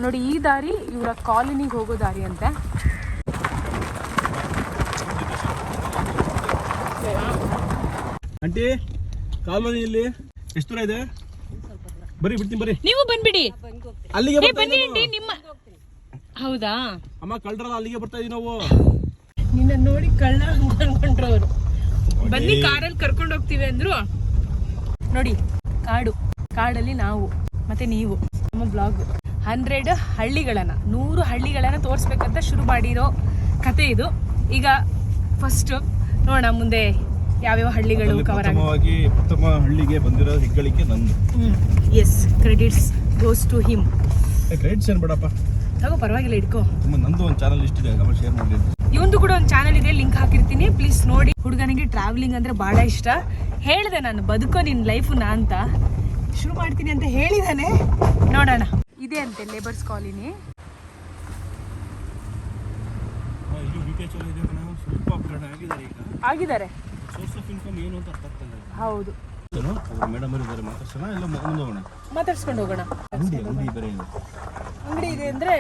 ನೋಡಿ ಈ ದಾರಿ ಇವರ ಕಾಲೋನಿಗೆ ಹೋಗೋ ದಾರಿ ಅಂತೆ. ಆಂಟಿ ಕಾಲೋನಿಯಲ್ಲಿ ಎಷ್ಟು ದೂರ ಇದೆ? ಬರೀ ಬಿಡ್ತೀನಿ ಬರ್ರಿ. ನೀವು ಬಂದ್ಬಿಡಿ. ಅಲ್ಲಿಗೆ ಬನ್ನಿ ಆಂಟಿ ನಿಮ್ಮ. ಹೌದಾ ಅಮ್ಮ ಕಳ್ರಲ್ಲ, ಅಲ್ಲಿಗೆ ಬರ್ತಾ ಇದೀವಿ ನಾವು. ನಿನ್ನ ನೋಡಿ ಕಳ್ಳ ಅನ್ಕೊಂಡ್ರು ಅವರು. ಬನ್ನಿ ಕಾರಲ್ಲಿ ಕರ್ಕೊಂಡು ಹೋಗ್ತೀವಿ ಅಂದ್ರು. ನೋಡಿ ಕಾಡಲ್ಲಿ ನಾವು ಮತ್ತೆ ನೀವು ನಮ್ಮ ಬ್ಲಾಗ್ 100 ಹಳ್ಳಿಗಳನ್ನ 100 ಹಳ್ಳಿಗಳನ್ನ ತೋರಿಸ್ಬೇಕಂತ ಶುರು ಮಾಡಿರೋ ಕತೆ ಇದು. ಈಗ ಫಸ್ಟ್ ನೋಡೋಣ ಮುಂದೆ ಯಾವ್ಯಾವ ಹಳ್ಳಿಗಳು ಕವರ್ ಆಗಿ. ಉತ್ತಮ ಹಳ್ಳಿಗೆ ಬಂದಿರೋ ಹೆಗ್ಗಳಿಕೆ ನಂದು. Yes, credits goes to him. Credits ಏನು ಬೇಡಪ್ಪ, ತಗೋ ಪರವಾಗಿಲ್ಲ, ಇಟ್ಕೋ. ನಂದು ಒಂದು ಚಾನಲ್ ಇಷ್ಟಿದೆ, ಶೇರ್ ಮಾಡಿ. ಇವಂದು ಕೂಡ ಒಂದು ಚಾನಲ್ ಇದೆ, ಲಿಂಕ್ ಹಾಕಿರ್ತೀನಿ, ಪ್ಲೀಸ್ ನೋಡಿ. ಹುಡುಗನಿಗೆ ಟ್ರಾವೆಲಿಂಗ್ ಅಂದ್ರೆ ಬಹಳ ಇಷ್ಟ. ಹೇಳಿದೆ ನಾನು, ಬದುಕೋ ನಿನ್ನ ಲೈಫ್ನ ಅಂತ. ಶುರು ಮಾಡ್ತೀನಿ ಅಂತ ಹೇಳಿದಾನೆ, ನೋಡೋಣ. ಇದೆ ಅಂತೆ ಲೇಬರ್ಸ್ ಕಾಲೋನಿ. ಆಗಿದ್ದಾರೆ. ಹೌದು, ಮಾತಾಡ್ಸ್ಕೊಂಡು ಹೋಗೋಣ. ಅಂಗಡಿ ಇದೆ ಅಂದ್ರೆ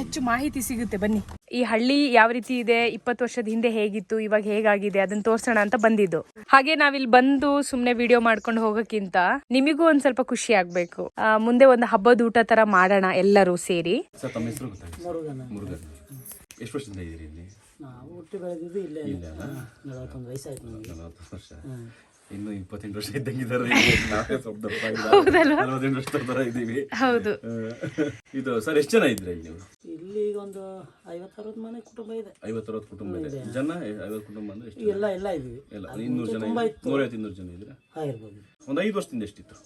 ಹೆಚ್ಚು ಮಾಹಿತಿ ಸಿಗುತ್ತೆ. ಬನ್ನಿ. ಈ ಹಳ್ಳಿ ಯಾವ ರೀತಿ ಇದೆ, 20 ವರ್ಷದ ಹಿಂದೆ ಹೇಗಿತ್ತು, ಇವಾಗ ಹೇಗಾಗಿದೆ ಅದನ್ನ ತೋರ್ಸೋಣ ಅಂತ ಬಂದಿದ್ದು. ಹಾಗೆ ನಾವಿಲ್ಲಿ ಬಂದು ಸುಮ್ನೆ ವಿಡಿಯೋ ಮಾಡ್ಕೊಂಡು ಹೋಗಕ್ಕಿಂತ ನಿಮಗೂ ಒಂದ್ ಸ್ವಲ್ಪ ಖುಷಿ ಆಗ್ಬೇಕು. ಮುಂದೆ ಒಂದು ಹಬ್ಬದ ಊಟ ತರ ಮಾಡೋಣ ಎಲ್ಲರೂ ಸೇರಿ. ಎಷ್ಟು ವರ್ಷದಿಂದ ಇದ್ದೀರಿ ಇಲ್ಲಿ? ನಾವು ಹುಟ್ಟಿ ಬೆಳೆದಿದ್ದು ಇಲ್ಲೇ. 41 ವಯಸ್ಸಾಯ್ತು ನಮಗೆ. 40 ವರ್ಷ. ಇನ್ನು 28 ವರ್ಷ ಇದ್ದಂಗಿದ್ದಾರೆ. ನಾವೇ ಸ್ವಲ್ಪ ದಪ್ಪ ಆಗಿದ್ದೀವಿ. 48 ವರ್ಷದ ಥರ ಇದ್ದೀವಿ. ಹೌದು. ಇದು ಸರ್ ಎಷ್ಟು ಜನ ಇದ್ರಿ ನೀವು? ಇಲ್ಲಿ ಈಗ ಒಂದು 50-60 ಮನೆ ಕುಟುಂಬ ಇದೆ. 50-60 ಕುಟುಂಬ ಇದೆ. ಜನ 50 ಕುಟುಂಬ ಅಂದ್ರೆ ಎಷ್ಟು? ಎಲ್ಲ ಇದ್ದೀವಿ. ಎಲ್ಲ 200 ಜನ, 150-200 ಜನ ಇದ್ರೆ ಆಗಿರ್ಬೋದು. ಒಂದು 5 ವರ್ಷದಿಂದ ಎಷ್ಟಿತ್ತು?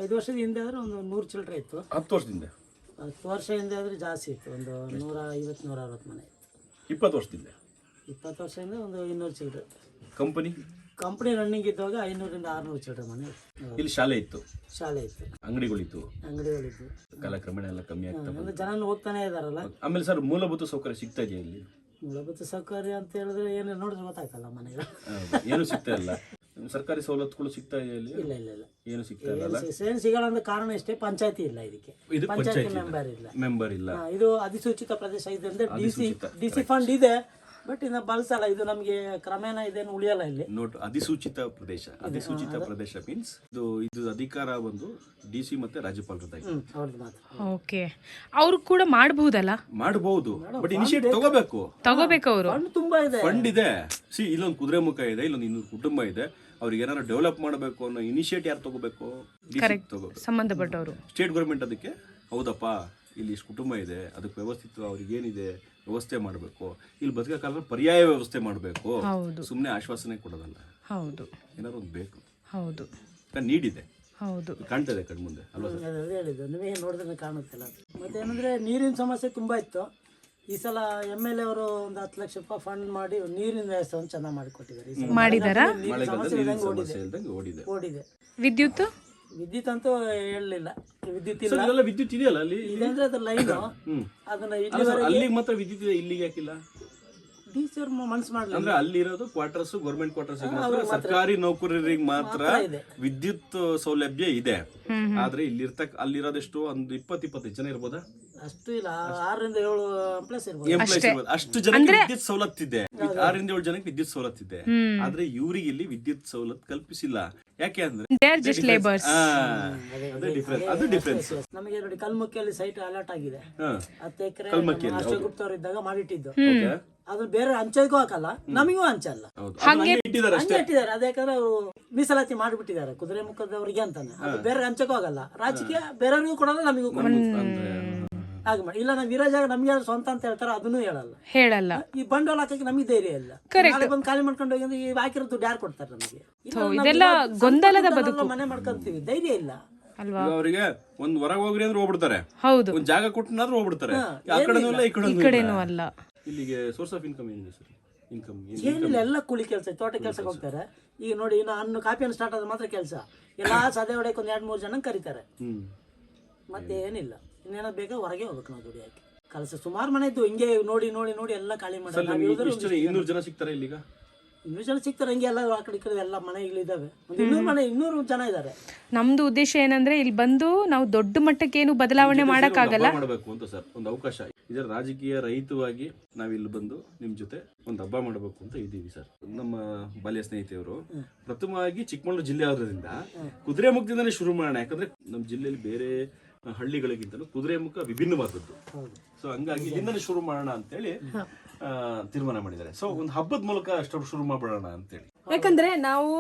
5 ವರ್ಷದ ಹಿಂದೆ ಆದ್ರೆ ಒಂದು 100 ಚಿಲ್ಲರೆ ಇತ್ತು. 10 ವರ್ಷದಿಂದ? 10 ವರ್ಷ ಹಿಂದೆ ಆದ್ರೆ ಜಾಸ್ತಿ ಇತ್ತು, ಒಂದು 150-160 ಮನೆ. 20 ವರ್ಷದಿಂದ? 20 ವರ್ಷದಿಂದ ಒಂದು 200 ಚಿಲ್ಲರೆ. ಕಂಪನಿ ರನ್ನಿಂಗ್ ಇದ್ದಾಗ 500-600 ಚಿಲ್ಲರೆ ಮನೆ. ಇಲ್ಲಿ ಶಾಲೆ ಇತ್ತು, ಅಂಗಡಿಗಳಿತ್ತು. ಕಾಲಕ್ರಮೇಣ ಎಲ್ಲ ಕಮ್ಮಿ ಆಗ್ತಾ ಅಂದ್ರೆ ಜನ ಹೋಗ್ತಾನೆ ಇದಾರಲ್ಲ. ಆಮೇಲೆ ಸರ್ ಮೂಲಭೂತ ಸೌಕರ್ಯ ಸಿಗ್ತಾ ಇದೆಯಾ ಇಲ್ಲಿ? ಮೂಲಭೂತ ಸೌಕರ್ಯ ಅಂತ ಹೇಳಿದ್ರೆ ಏನು ನೋಡಿದ್ರೆ ಗೊತ್ತಾಗ್ತಲ್ಲ ಮನೆಗಳು. ಏನು ಸಿಗ್ತಾ ಇಲ್ಲ. ಸರ್ಕಾರಿ ಸವಲತ್ತುಗಳು ಸಿಗ್ತಾ ಇದೆಯಾ ಇಲ್ಲಿ? ಇಲ್ಲ ಏನು ಸಿಗ್ತಾ ಇಲ್ಲ. ಏನು ಸಿಗಲ್ಲ ಅಂದ್ರೆ ಕಾರಣ ಇಷ್ಟೇ, ಪಂಚಾಯತಿ ಇಲ್ಲ. ಇದಕ್ಕೆ ಪಂಚಾಯತಿ ಮೆಂಬರ್ ಇಲ್ಲ. ಇದು ಅಧಿಸೂಚಿತ ಪ್ರದೇಶ ಇದೆ ಅಂದ್ರೆ ಡಿಸಿ ಫಂಡ್ ಇದೆ, ಬಟ್ ಇನ್ನು ಬಳಸಲ್ಲ. ಇದು ನಮಗೆ ಕ್ರಮೇಣ ಇದೇನು ಉಳಿಯಲ್ಲ ಇಲ್ಲಿ. ನೋಟ್ ಅಧಿಸೂಚಿತ ಪ್ರದೇಶ ಮೀನ್ಸ್ ಇದು ಅಧಿಕಾರ ಬಂದು ಡಿಸಿ ಮತ್ತೆ ರಾಜ್ಯಪಾಲರದಾಗಿ. ಓಕೆ, ಅವ್ರು ಕೂಡ ಮಾಡಬಹುದಲ್ಲ? ಮಾಡಬಹುದು, ಬಟ್ ಇನಿಷಿಯೇಟಿವ್ ತಗೋಬೇಕು ಅವರು. ತುಂಬಾ ಇದೆ, ಫಂಡ್ ಇದೆ. ಇಲ್ಲೊಂದು ಕುದುರೆಮುಖ ಇದೆ, ಇಲ್ಲೊಂದು 200 ಕುಟುಂಬ ಇದೆ. ಅವ್ರಿಗೆ ಏನಾದ್ರು ಡೆವಲಪ್ ಮಾಡಬೇಕು ಅನ್ನೋ ಇನಿಷಿಯೇಟಿವ್ ಯಾರು ತಗೋಬೇಕು? ಸಂಬಂಧಪಟ್ಟವರು. ಸ್ಟೇಟ್ ಗೌರ್ಮೆಂಟ್ ಅದಕ್ಕೆ ಹೌದಪ್ಪ ಇಲ್ಲಿ ಇಷ್ಟು ಕುಟುಂಬ ಇದೆ, ಅದಕ್ಕೆ ವ್ಯವಸ್ಥಿತ ಅವ್ರಿಗೆ ಏನಿದೆ ವ್ಯವಸ್ಥೆ ಮಾಡಬೇಕು, ಇಲ್ಲಿ ಬದುಕಕ್ಕಾದ್ರೆ ಪರ್ಯಾಯ ವ್ಯವಸ್ಥೆ ಮಾಡಬೇಕು. ಸುಮ್ಮನೆ ಆಶ್ವಾಸನೆ ಕೊಡೋದಲ್ಲ. ಹೌದು, ಏನಾದ್ರು ಒಂದು ಬೇಕು. ಹೌದು, ನೀಡಿದೆ. ಹೌದು, ಕಾಣ್ತದೆ ಕಣ್ಮುಂದೆ ಅಲ್ವಾ? ಹೇಳಿದ್ದು ನೀವೇ ನೋಡಿದ್ರೆ ಕಾಣುತ್ತಿಲ್ಲ. ಮತ್ತೆ ಏನಂದ್ರೆ ನೀರಿನ ಸಮಸ್ಯೆ ತುಂಬಾ ಇತ್ತು. ಈ ಸಲ MLA ಅವರು ಒಂದು 10 ಲಕ್ಷ ರೂಪಾಯಿ ಫಂಡ್ ಮಾಡಿ ನೀರಿನ ವ್ಯವಸ್ಥೆ ಚೆನ್ನಾಗಿ ಮಾಡಿಕೊಟ್ಟಿದ್ದಾರೆ. ಓಡಿದೆ. ವಿದ್ಯುತ್ ಅಂತೂ ಹೇಳಲಿಲ್ಲ. ವಿದ್ಯುತ್ ಇಲ್ಲ. ವಿದ್ಯುತ್ ಇದೆಯಲ್ಲ ಅಲ್ಲಿ? ಇದಂದ್ರೆ ಅದ್ರ ಲೈನ್ ಅದನ್ನ ಅಲ್ಲಿ ಮಾತ್ರ ವಿದ್ಯುತ್ ಇದೆ, ಇಲ್ಲಿಗೆ ಹಾಕಿಲ್ಲ. ಟೀಚರ್ ಮನ್ಸು ಮಾಡಲಿಲ್ಲ. ಅಂದ್ರೆ ಅಲ್ಲಿರೋದು ಕ್ವಾರ್ಟರ್ಸ್, ಗೌರ್ಮೆಂಟ್ ಕ್ವಾರ್ಟರ್ಸ್, ಸರ್ಕಾರಿ ನೌಕರರಿಗೆ ಮಾತ್ರ ವಿದ್ಯುತ್ ಸೌಲಭ್ಯ ಇದೆ. ಆದ್ರೆ ಅಲ್ಲಿರೋದೆಷ್ಟು ಒಂದು 20-25 ಜನ ಇರ್ಬೋದಾ? ಅಷ್ಟು ಇಲ್ಲ, 6-7 ಪ್ಲಸ್ ಇರ್ಬೋದು. ಅಷ್ಟು ಜನಕ್ಕೆ ವಿದ್ಯುತ್ ಸವಲತ್ತಿದೆ. 6-7 ಜನಕ್ಕೆ ವಿದ್ಯುತ್ ಸವಲತ್ತಿದೆ. ಆದ್ರೆ ಇವ್ರಿಗೆ ಇಲ್ಲಿ ವಿದ್ಯುತ್ ಸವಲತ್ತು ಕಲ್ಪಿಸಿಲ್ಲ. ಯಾಕೆ ಅಂದ್ರೆ ಅದು ಡಿಫರೆನ್ಸ್. ನಮಗೆ ನೋಡಿ ಕಲ್ಮಕ್ಕಿಯಲ್ಲಿ ಸೈಟ್ ಅಲರ್ಟ್ ಆಗಿದೆ. 10 ಎಕರೆ ಅಷ್ಟಗುಪ್ತ ಅವರು ಇದ್ದಾಗ ಮಾಡಿಟ್ಟಿದ್ದು. ಅದು ಬೇರೆ ಹಂಚೋದಕ್ಕೂ ಹಾಕಲ್ಲ, ನಮಗೂ ಹಂಚಲ್ಲ. ಹಂಗೆ ಇಟ್ಟಿದ್ದಾರೆ. ಅದ್ಯಾಕಂದ್ರೆ ಅವರು ಮೀಸಲಾತಿ ಮಾಡಿಬಿಟ್ಟಿದ್ದಾರೆ ಕುದುರೆಮುಖದವರಿಗೆ ಅಂತಾನೆ. ಅದು ಬೇರೆ ಹಂಚಕ್ಕೂ ಆಗಲ್ಲ. ರಾಜಕೀಯ ಬೇರೆಯವ್ರಿಗೂ ಕೊಡಲ್ಲ, ನಮಗೂ ಹಾಗೆ ಮಾಡಿ. ಇಲ್ಲ ನಾವು ಇರೋ ಜಾಗ ನಮ್ಗೆ ಸ್ವಂತ ಅಂತ ಹೇಳ್ತಾರೆ, ಅದನ್ನು ಹೇಳಲ್ಲ. ಈ ಬಂಡವಾಳ ಹಾಕಕ್ಕೆ ನಮಗೆ ಧೈರ್ಯ ಇಲ್ಲ. ಬಂದು ಖಾಲಿ ಮಾಡ್ಕೊಂಡು ಹೋಗಿ ಈ ಹಾಕಿರೋ ದುಡ್ಡು ಯಾರು ಕೊಡ್ತಾರೆ ನಮಗೆ? ಇದೆಲ್ಲ ಗೊಂದಲದ ಬದುಕು. ಮನೆ ಮಾಡ್ಕೊಂತೀವಿ, ಧೈರ್ಯ ಇಲ್ಲ. ಅವರಿಗೆ ಒಂದ್ ಹೊರಗೆ ಹೋಗ್ರಿ ಅಂದ್ರೆ ಹೋಗ್ಬಿಡ್ತಾರೆ. ಒಂದ್ ಜಾಗ ಕೊಟ್ಟನಾದ್ರೂ ಹೋಗ್ಬಿಡ್ತಾರೆ. ಆ ಕಡೆನೂ ಇಲ್ಲ, ಈ ಕಡೆನೂ ಅಲ್ಲ. ಇಲ್ಲಿಗೆ ಸೋರ್ಸ್ ಆಫ್ ಇನ್ಕಮ್ ಏನಿದೆ ಸರ್? ಏನಿಲ್ಲ, ಎಲ್ಲ ಕೂಲಿ ಕೆಲಸ, ತೋಟ ಕೆಲಸಕ್ಕೆ ಹೋಗ್ತಾರೆ. ಈಗ ನೋಡಿ, ಇನ್ನು ಕಾಫಿಯನ್ನು ಸ್ಟಾರ್ಟ್ ಆದ್ರೆ ಮಾತ್ರ ಕೆಲಸ. ಎಲ್ಲ ಸದೆ ಹೊಡೆಯಕ್ಕೆ ಒಂದು 2-3 ಜನ ಕರೀತಾರೆ. ಮತ್ತೆ ಏನಿಲ್ಲ. ಇನ್ನೇನೋ ಬೇಕಾ ಹೊರಗೆ ಹೋಗ್ಬೇಕು ನಾವು ದುಡಿಯಾಕೆ. ಕೆಲಸ ಸುಮಾರು ಮನೆ ಇದ್ದು ಹಿಂಗೆ ನೋಡಿ ಎಲ್ಲ ಖಾಲಿ ಮಾಡಿ. 200 ಜನ ಸಿಗ್ತಾರೆ ಇಲ್ಲಿಗ? ಇಂಡಿವಿಜುವಲ್ ಸಿಗ್ತಾರೆ ಹಂಗೆ ಎಲ್ಲ ಆ ಕಡೆ ಈ ಕಡೆ ಎಲ್ಲ ಮನೆಗಳಿದ್ದಾವೆ ಒಂದು 200 ಜನ ಇದ್ದಾರೆ. ನಮ್ದು ಉದ್ದೇಶ ಏನಂದ್ರೆ ಇಲ್ಲಿ ಬಂದು ನಾವು ದೊಡ್ಡ ಮಟ್ಟಕ್ಕೆ ಏನು ಬದಲಾವಣೆ ಮಾಡಕ್ಕಾಗಲ್ಲ. ಮಾಡಬೇಕು ಅಂತ ಸರ್ ಒಂದು ಅವಕಾಶ ಇದರ ರಾಜಕೀಯ ರಹಿತವಾಗಿ ನಾವಿಲ್ಲಿ ಬಂದು ನಿಮ್ ಜೊತೆ ಒಂದು ಹಬ್ಬ ಮಾಡಬೇಕು ಅಂತ ಇದ್ದೀವಿ ಸರ್. ನಮ್ಮ ಬಾಲ್ಯ ಸ್ನೇಹಿತೆಯವರು ಪ್ರಥಮವಾಗಿ ಚಿಕ್ಕಮಗಳೂರು ಜಿಲ್ಲೆ ಆದ್ರಿಂದ ಕುದುರೆಮುಖದಿಂದನೇ ಶುರು ಮಾಡೋಣ. ಯಾಕಂದ್ರೆ ನಮ್ಮ ಜಿಲ್ಲೆಯಲ್ಲಿ ಬೇರೆ ಹಳ್ಳಿಗಳಿಗಿಂತಲೂ ಕುದುರೆಮುಖ ವಿಭಿನ್ನವಾದದ್ದು. ಸೊ ಹಂಗಾಗಿ ಇಲ್ಲಿಂದನೇ ಶುರು ಮಾಡೋಣ ಅಂತೇಳಿ ತೀರ್ಮಾನ ಮಾಡಿದ್ದಾರೆ. ಸೊ ಒಂದು ಹಬ್ಬದ ಮೂಲಕ ಅಷ್ಟು ಶುರು ಮಾಡೋಣ ಅಂತೇಳಿ. ಯಾಕಂದ್ರೆ ನಾವು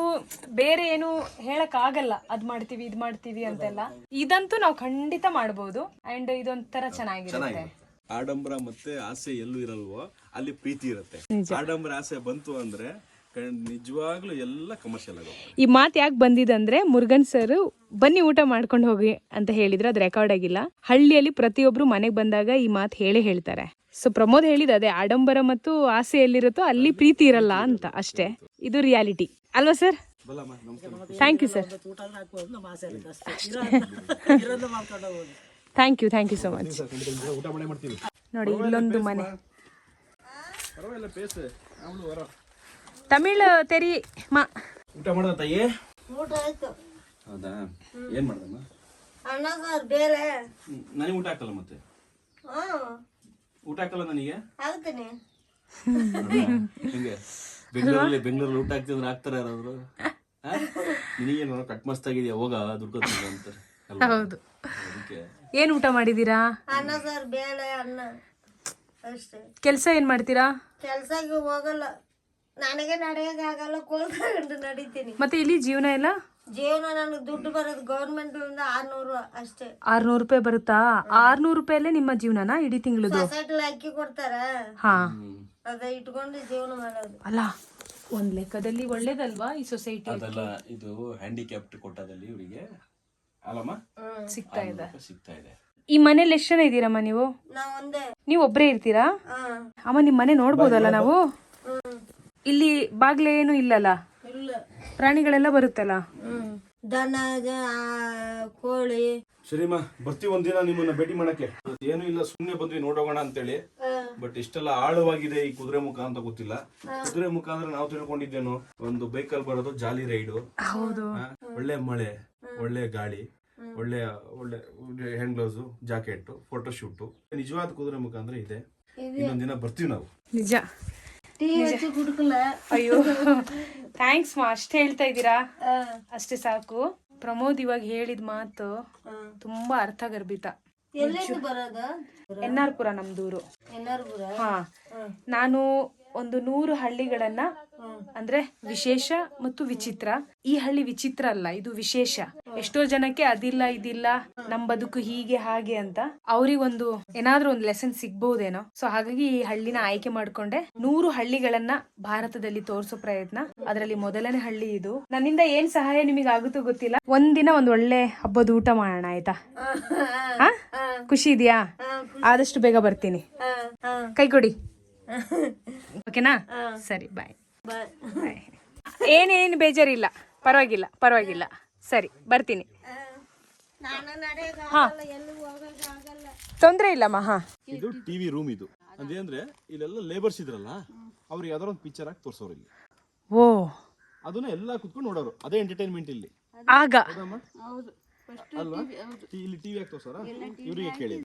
ಬೇರೆ ಏನು ಹೇಳಕ್ ಆಗಲ್ಲ, ಅದ್ ಮಾಡ್ತೀವಿ ಇದ್ ಮಾಡ್ತೀವಿ ಅಂತೆಲ್ಲ. ಇದಂತೂ ನಾವು ಖಂಡಿತ ಮಾಡ್ಬೋದು. ಅಂಡ್ ಇದೊಂಥರ ಚೆನ್ನಾಗಿರುತ್ತೆ. ಆಡಂಬರ ಮತ್ತೆ ಆಸೆ ಎಲ್ಲೂ ಇರಲ್ವೋ ಅಲ್ಲಿ ಪ್ರೀತಿ ಇರುತ್ತೆ. ಆಡಂಬರ ಆಸೆ ಬಂತು ಅಂದ್ರೆ ನಿಜವಾಗ್ಲೂ ಎಲ್ಲ ಕಮರ್ಷಿಯಲ್ ಆಗುತ್ತೆ. ಈ ಮಾತು ಯಾಕೆ ಬಂದಿದೆ ಅಂದ್ರೆ ಮುರುಗನ್ ಸರ್ ಬನ್ನಿ ಊಟ ಮಾಡ್ಕೊಂಡು ಹೋಗಿ ಅಂತ ಹೇಳಿದ್ರು, ಅದು ರೆಕಾರ್ಡ್ ಆಗಿಲ್ಲ. ಹಳ್ಳಿಯಲ್ಲಿ ಪ್ರತಿಯೊಬ್ರು ಮನೆಗೆ ಬಂದಾಗ ಈ ಮಾತು ಹೇಳ್ತಾರೆ. ಸೊ ಪ್ರಮೋದ್ ಹೇಳಿದ ಅದೇ ಆಡಂಬರ ಮತ್ತು ಆಸೆ ಎಲ್ಲಿರುತ್ತೋ ಅಲ್ಲಿ ಪ್ರೀತಿ ಇರಲ್ಲ ಅಂತ ಅಷ್ಟೇ. ಇದು ರಿಯಾಲಿಟಿ ಅಲ್ವಾ sir? Thank you sir. Thank you so much. ನೋಡಿ ಇಲ್ಲೊಂದು ಮನೆ. ತಮಿಳ್ ತೆರಿ ಮಾ ಊಟ ಮಾಡ್ದ ತಾಯಿ? ಊಟ ಆಯ್ತು. ಹೌದಾ? ಏನ್ ಮಾಡ್ದಮ್ಮ? ಅನ್ನ ಸಾರು ಬೇರೆ. ನನಗೆ ಊಟ ಹಾಕಲ್ಲ ಮತ್ತೆ? ಊಟ ಹಾಕಲ್ಲ ನನಗೆ? ಹಾಕ್ತೀನಿ. ಹಿಂಗೆ ಬೆಂಗಳೂರಲ್ಲಿ ಊಟ ಹಾಕ್ತಿದ್ರೆ ಹಾಕ್ತಾರೆ ಯಾರಾದ್ರು? ನಿನಗೇನು ಕಟ್ ಮಸ್ತ್ ಆಗಿದ್ಯಾ ಹೋಗ ದುಡ್ಕೋತೀನಿ ಅಂತಾರೆ. ಹೌದು. ಏನ್ ಊಟ ಮಾಡಿದೀರಾ? ಅನ್ನ ಸಾರು ಬೇಳೆ ಅನ್ನ ಅಷ್ಟೇ. ಕೆಲಸ ಏನ್ ಮಾಡ್ತೀರಾ? ಕೆಲ್ಸಕ್ಕೆ ಹೋಗಲ್ಲ, ನನಗೆ ನಡೆಯಕ್ಕೆ ಆಗಲ್ಲ, ಕೋಲ್ಕೊಂಡು ನಡೀತೀನಿ. ಮತ್ತೆ ಇಲ್ಲಿ ಜೀವನ ಎಲ್ಲ? ಜೀವನ ನನಗೆ ದುಡ್ಡು ಬರೋದು ಗೌರ್ಮೆಂಟ್ 600 ಅಷ್ಟೇ. 600 ರೂಪಾಯಿ ಬರುತ್ತಾ? 600 ರೂಪಾಯಲ್ಲೇ ನಿಮ್ಮ ಜೀವನನಾ ಇಡೀ ತಿಂಗಳದು? ಸೊಸೈಟಿಲಿ ಅಕ್ಕಿ ಕೊಡ್ತಾರ, ಹಾ ಅದ ಇಟ್ಕೊಂಡು ಜೀವನ ಮಾಡೋದು. ಅಲ್ಲ ಒಂದ್ ಲೆಕ್ಕದಲ್ಲಿ ಒಳ್ಳೇದಲ್ವಾ ಈ ಸೊಸೈಟಿ? ಅದೆಲ್ಲ ಇದು ಹ್ಯಾಂಡಿಕ್ಯಾಪ್ಟ್ ಕೊಟ್ಟದಲ್ಲಿ ಇವರಿಗೆ ಅಲ್ಲಮ್ಮ ಸಿಗ್ತಾ ಇದೆ. ಸಿಗ್ತಾ ಇದೆ. ಈ ಮನೇಲಿ ಎಷ್ಟು ಜನ ಇದ್ದೀರಮ್ಮ ನೀವು? ನಾವ್ ಒಂದೇ. ನೀವು ಒಬ್ರೇ ಇರ್ತೀರಾ? ಅಮ್ಮ ನಿಮ್ ಮನೆ ನೋಡ್ಬೋದಲ್ಲ ನಾವು? ಇಲ್ಲಿ ಬಾಗ್ಲೆ ಏನು ಇಲ್ಲಲ್ಲ? ಇಲ್ಲ. ಪ್ರಾಣಿಗಳೆಲ್ಲ ಬರುತ್ತಲ್ಲ? ದನ ಕೋಳಿ. ಸರಿಮ್ಮ ಬರ್ತೀವಿ ಒಂದಿನ ನಿಮ್ಮನ್ನ ಭೇಟಿ ಮಾಡಕ್ಕೆ. ಏನು ಇಲ್ಲ ಸುಮ್ನೆ ಬಂದ್ವಿ ನೋಡೋಣ ಅಂತೇಳಿ. ಬಟ್ ಇಷ್ಟೆಲ್ಲ ಆಳವಾಗಿದೆ ಈ ಕುದುರೆಮುಖ ಅಂತ ಗೊತ್ತಿಲ್ಲ. ಕುದುರೆಮುಖ ಅಂದ್ರೆ ನಾವು ತಿಳ್ಕೊಂಡಿದ್ದೇನು ಒಂದು ಬೈಕಲ್ಲಿ ಬರೋದು ಜಾಲಿ ರೈಡು, ಒಳ್ಳೆ ಮಳೆ, ಒಳ್ಳೆ ಗಾಳಿ, ಒಳ್ಳೆ ಒಳ್ಳೆ hand gloves, jacket, photo shoot. ನಿಜವಾದ ಕುದುರೆಮುಖ ಅಂದ್ರೆ ಇದೆ. ಇನ್ನೊಂದಿನ ಬರ್ತೀವಿ ನಾವು. ನಿಜ. ಅಯ್ಯೋ ಥ್ಯಾಂಕ್ಸ್ ಮಾ, ಅಷ್ಟೇ ಹೇಳ್ತಾ ಇದ್ದೀರಾ? ಅಷ್ಟೇ ಸಾಕು. ಪ್ರಮೋದ್ ಇವಾಗ ಹೇಳಿದ ಮಾತು ತುಂಬಾ ಅರ್ಥಗರ್ಭಿತ. ಎನ್ಆರ್ ಪುರ ನಮ್ದೂರು. ಹಾ, ನಾನು ಒಂದು 100 ಹಳ್ಳಿಗಳನ್ನ ಅಂದ್ರೆ ವಿಶೇಷ ಮತ್ತು ವಿಚಿತ್ರ. ಈ ಹಳ್ಳಿ ವಿಚಿತ್ರ ಅಲ್ಲ, ಇದು ವಿಶೇಷ. ಎಷ್ಟೋ ಜನಕ್ಕೆ ಅದಿಲ್ಲ ಇದಿಲ್ಲ, ನಮ್ ಬದುಕು ಹೀಗೆ ಹಾಗೆ ಅಂತ ಅವ್ರಿಗೊಂದು ಏನಾದ್ರೂ ಒಂದು ಲೆಸನ್ ಸಿಗ್ಬಹುದೇನೋ. ಸೊ ಹಾಗಾಗಿ ಈ ಹಳ್ಳಿನ ಆಯ್ಕೆ ಮಾಡ್ಕೊಂಡೆ. 100 ಹಳ್ಳಿಗಳನ್ನ ಭಾರತದಲ್ಲಿ ತೋರಿಸೋ ಪ್ರಯತ್ನ, ಅದರಲ್ಲಿ ಮೊದಲನೇ ಹಳ್ಳಿ ಇದು. ನನ್ನಿಂದ ಏನ್ ಸಹಾಯ ನಿಮಗೆ ಆಗುತ್ತೋ ಗೊತ್ತಿಲ್ಲ. ಒಂದಿನ ಒಂದ್ ಒಳ್ಳೆ ಹಬ್ಬದ ಊಟ ಮಾಡೋಣ ಆಯ್ತಾ? ಖುಷಿ ಇದೆಯಾ? ಆದಷ್ಟು ಬೇಗ ಬರ್ತೀನಿ. ಕೈ ಕೊಡಿ, ಓಕೆನಾ? ಸರಿ, ಬಾಯ್. ಏನೇನು ಬೇಜಾರಿಲ್ಲ, ಪರವಾಗಿಲ್ಲ. ಸರಿ, ಬರ್ತೀನಿ. ಹಾ, ತೊಂದ್ರೆ ಇಲ್ಲಮ್ಮ. ಹಾ, ಇದು ಟಿವಿ ರೂಮ್. ಇದು ಅಂದ್ರೆ ಇಲ್ಲೆಲ್ಲ ಲೇಬರ್ಸ್ ಇದ್ರಲ್ಲ, ಅವ್ರಿಗೆ ಯಾವ್ದಾರ ಒಂದು ಪಿಕ್ಚರ್ ಹಾಕಿ ತೋರ್ಸೋರು ಇಲ್ಲಿ. ಓ, ಅದನ್ನ ಎಲ್ಲ ಕುತ್ಕೊಂಡು ನೋಡೋರು. ಅದೇ ಎಂಟರ್ಟೈನ್ಮೆಂಟ್ ಇಲ್ಲಿ. ಆಗ ಅಲ್ವಾ? ಇಲ್ಲಿ ಟಿವಿ ಹಾಕಿ ತೋರ್ಸೋರ? ಇವ್ರಿಗೆ ಕೇಳಿ.